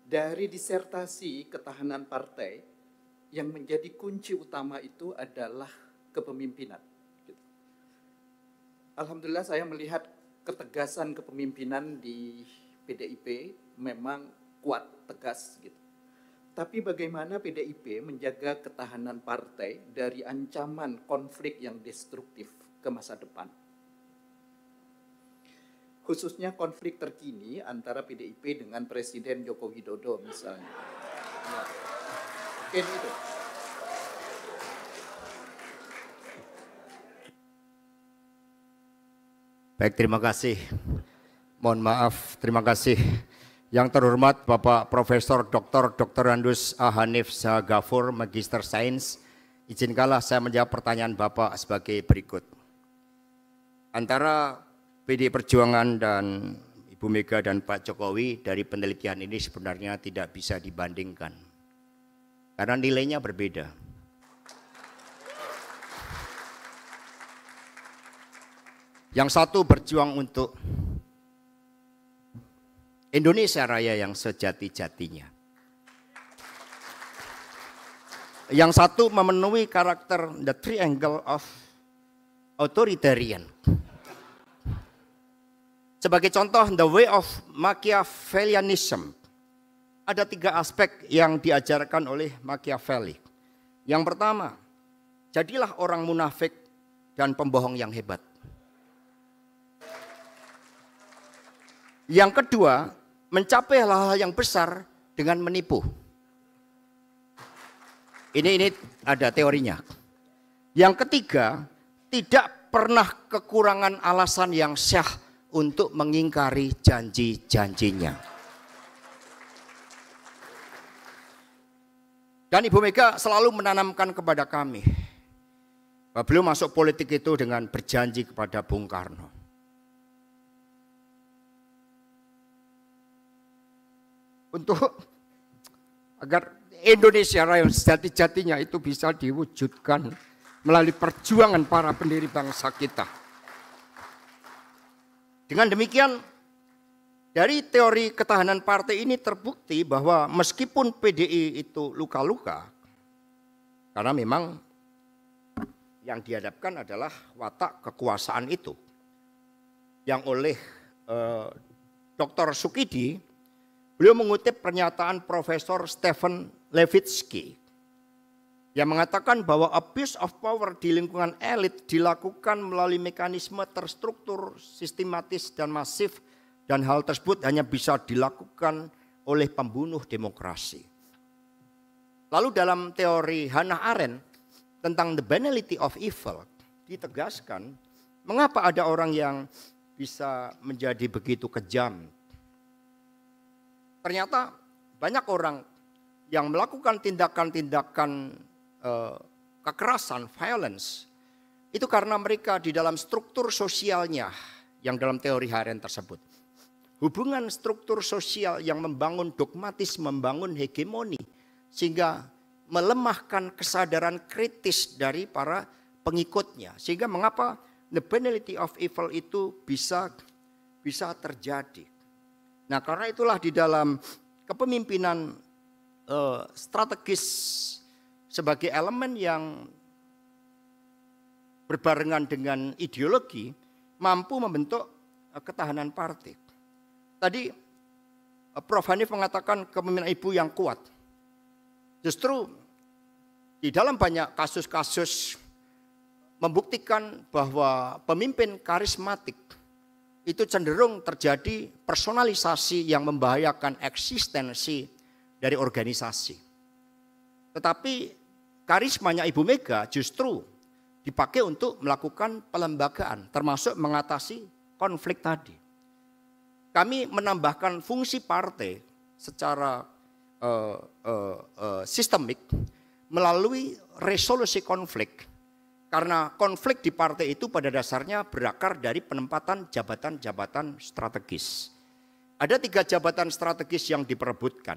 Dari disertasi ketahanan partai, yang menjadi kunci utama itu adalah kepemimpinan. Alhamdulillah saya melihat ketegasan kepemimpinan di PDIP memang kuat, tegas gitu. Tapi bagaimana PDIP menjaga ketahanan partai dari ancaman konflik yang destruktif ke masa depan? Khususnya konflik terkini antara PDIP dengan Presiden Joko Widodo misalnya. Ya. Mungkin itu. Baik, terima kasih. Mohon maaf, terima kasih. Yang terhormat Bapak Profesor Dr. Andus A. Hanif Zahagafur, Magister Sains. Izinkanlah saya menjawab pertanyaan Bapak sebagai berikut. Antara PD Perjuangan dan Ibu Mega dan Pak Jokowi dari penelitian ini sebenarnya tidak bisa dibandingkan. Karena nilainya berbeda. Yang satu berjuang untuk Indonesia Raya yang sejati-jatinya. Yang satu memenuhi karakter the triangle of authoritarian. Sebagai contoh, the way of Machiavellianism. Ada 3 aspek yang diajarkan oleh Machiavelli. Yang pertama, jadilah orang munafik dan pembohong yang hebat. Yang kedua, mencapai hal-hal yang besar dengan menipu. Ini ada teorinya. Yang ketiga, tidak pernah kekurangan alasan yang syah untuk mengingkari janji-janjinya. Dan Ibu Mega selalu menanamkan kepada kami bahwa beliau masuk politik itu dengan berjanji kepada Bung Karno. Untuk agar Indonesia Raya sejati-jatinya itu bisa diwujudkan melalui perjuangan para pendiri bangsa kita. Dengan demikian, dari teori ketahanan partai ini terbukti bahwa meskipun PDI itu luka-luka, karena memang yang dihadapkan adalah watak kekuasaan itu. Yang oleh Dr. Sukidi, beliau mengutip pernyataan Profesor Stephen Levitsky yang mengatakan bahwa abuse of power di lingkungan elit dilakukan melalui mekanisme terstruktur, sistematis dan masif, dan hal tersebut hanya bisa dilakukan oleh pembunuh demokrasi. Lalu dalam teori Hannah Arendt tentang the banality of evil ditegaskan mengapa ada orang yang bisa menjadi begitu kejam. Ternyata banyak orang yang melakukan tindakan-tindakan kekerasan, violence, itu karena mereka di dalam struktur sosialnya yang dalam teori Arendt tersebut. Hubungan struktur sosial yang membangun dogmatis, membangun hegemoni, sehingga melemahkan kesadaran kritis dari para pengikutnya. Sehingga mengapa the banality of evil itu bisa terjadi. Nah, karena itulah di dalam kepemimpinan strategis sebagai elemen yang berbarengan dengan ideologi mampu membentuk ketahanan partai. Tadi Prof. Hanif mengatakan kepemimpinan ibu yang kuat. Justru di dalam banyak kasus-kasus membuktikan bahwa pemimpin karismatik itu cenderung terjadi personalisasi yang membahayakan eksistensi dari organisasi. Tetapi karismanya Ibu Mega justru dipakai untuk melakukan pelembagaan, termasuk mengatasi konflik tadi. Kami menambahkan fungsi partai secara sistemik melalui resolusi konflik. Karena konflik di partai itu pada dasarnya berakar dari penempatan jabatan-jabatan strategis. Ada 3 jabatan strategis yang diperebutkan.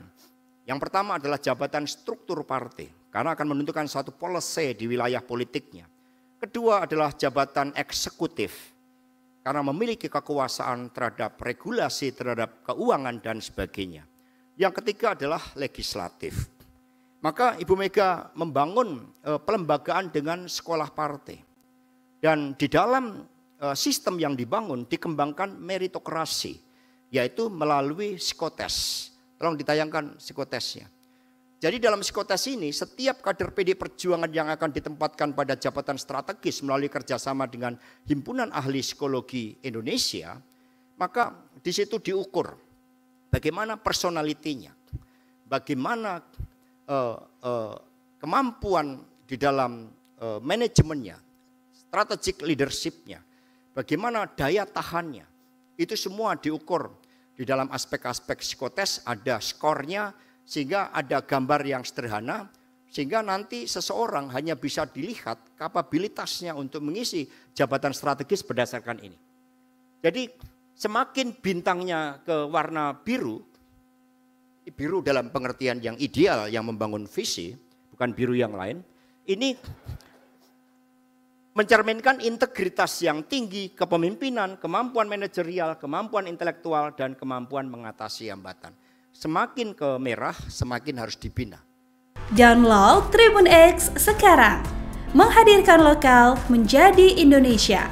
Yang pertama adalah jabatan struktur partai, karena akan menentukan satu policy di wilayah politiknya. Kedua adalah jabatan eksekutif, karena memiliki kekuasaan terhadap regulasi, terhadap keuangan dan sebagainya. Yang ketiga adalah legislatif. Maka Ibu Mega membangun pelembagaan dengan sekolah partai. Dan di dalam sistem yang dibangun dikembangkan meritokrasi, yaitu melalui psikotes. Tolong ditayangkan psikotesnya. Jadi dalam psikotes ini setiap kader PD Perjuangan yang akan ditempatkan pada jabatan strategis melalui kerjasama dengan Himpunan Ahli Psikologi Indonesia, maka di situ diukur bagaimana personalitinya, bagaimana kemampuan di dalam manajemennya, strategic leadership-nya, bagaimana daya tahannya. Itu semua diukur di dalam aspek-aspek psikotes, ada skornya, sehingga ada gambar yang sederhana, sehingga nanti seseorang hanya bisa dilihat kapabilitasnya untuk mengisi jabatan strategis berdasarkan ini. Jadi semakin bintangnya ke warna biru, biru dalam pengertian yang ideal yang membangun visi, bukan biru yang lain, ini mencerminkan integritas yang tinggi, kepemimpinan, kemampuan manajerial, kemampuan intelektual, dan kemampuan mengatasi hambatan. Semakin ke merah, semakin harus dibina. Download Tribun X sekarang, menghadirkan lokal menjadi Indonesia.